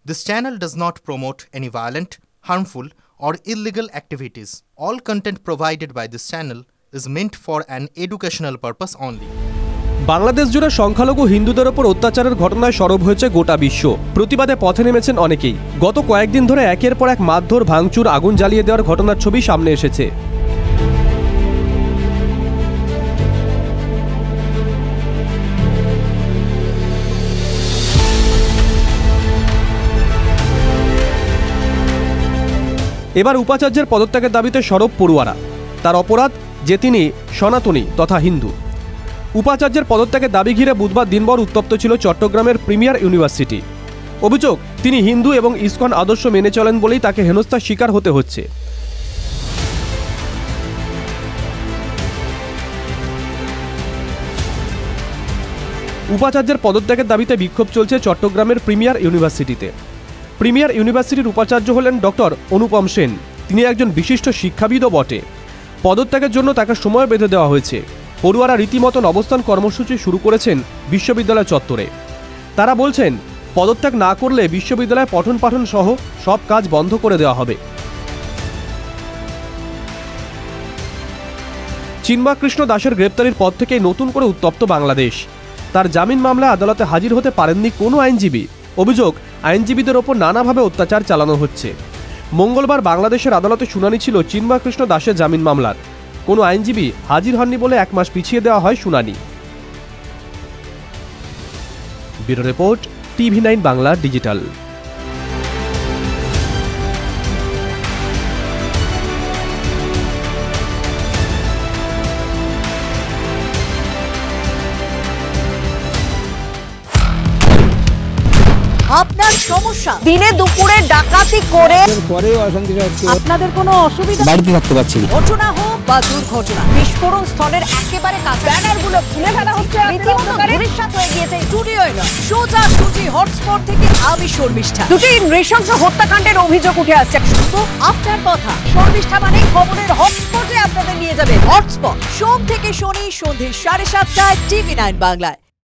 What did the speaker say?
This channel does not promote any violent, harmful, or illegal activities. All content provided by this channel is meant for an educational purpose only. Bangladesh জুড়ে সংখ্যালঘু হিন্দুদের ওপর অত্যাচারের ঘটনায় সরব হয়েছে গোটা বিশ্ব। প্রতিবাদে পথে নেমেছেন অনেকেই। গত কয়েকদিন ধরে একের পর এক মারধর, ভাঙচুর, আগুন জ্বালিয়ে দেওয়ার ঘটনার ছবি সামনে এসেছে। এবার উপাচার্যের পদত্যাগের দাবিতে সরব পড়ুয়ারা। তার অপরাধ যে তিনি সনাতনী তথা হিন্দু। উপাচার্যের পদত্যাগের দাবি ঘিরে বুধবার দিনভর উত্তপ্ত ছিল চট্টগ্রামের প্রিমিয়ার ইউনিভার্সিটি। অভিযোগ, তিনি হিন্দু এবং ইসকন আদর্শ মেনে চলেন বলেই তাকে হেনস্থার শিকার হতে হচ্ছে। উপাচার্যের পদত্যাগের দাবিতে বিক্ষোভ চলছে চট্টগ্রামের প্রিমিয়ার ইউনিভার্সিটিতে। প্রিমিয়ার ইউনিভার্সিটির উপাচার্য হলেন ডক্টর অনুপম সেন। তিনি একজন বিশিষ্ট শিক্ষাবিদও বটে। পদত্যাগের জন্য তাকে সময় বেঁধে দেওয়া হয়েছে। পড়ুয়ারা রীতিমতন অবস্থান কর্মসূচি শুরু করেছেন বিশ্ববিদ্যালয় চত্বরে। তারা বলছেন, পদত্যাগ না করলে বিশ্ববিদ্যালয়ে পঠন পাঠন সহ সব কাজ বন্ধ করে দেওয়া হবে। চিন্ময় কৃষ্ণ দাসের গ্রেপ্তারির পর থেকেই নতুন করে উত্তপ্ত বাংলাদেশ। তার জামিন মামলায় আদালতে হাজির হতে পারেননি কোনো আইনজীবী। অভিযোগ, আইনজীবীদের ওপর নানাভাবে অত্যাচার চালানো হচ্ছে। মঙ্গলবার বাংলাদেশের আদালতে শুনানি ছিল চিন্ময় কৃষ্ণ দাসের জামিন মামলার। কোনো আইনজীবী হাজির হননি বলে 1 মাস পিছিয়ে দেওয়া হয় শুনানি। Bureau report, TV9 Bangla digital. আপনার সমস্যা, দিনে দুপুরে ডাকাতি করে আপনাদের কোনো অসুবিধা, বাড়িতে থাকতে পারছি না, ঘটনা হোক বা দুর্ঘটনা, বিস্ফোরণ স্থলের একেবারে কাছে ব্যানারগুলো খুলে ফেলা হচ্ছে, রীতিমতো ধূলিসাৎ হয়ে গিয়েছে স্টুডিওয় না, সোজাসুজি হটস্পট থেকে আমি শর্মিষ্ঠা। দুটি নৃশংস হত্যাকাণ্ডের অভিযোগ উঠে আসছে। শুধু আপনার কথা, শর্মিষ্ঠা মানে খবরের হটস্পটে আপনাদের নিয়ে যাবে। হটস্পট সোম থেকে শনি সন্ধ্যে 7:30টায় TV9 বাংলায়।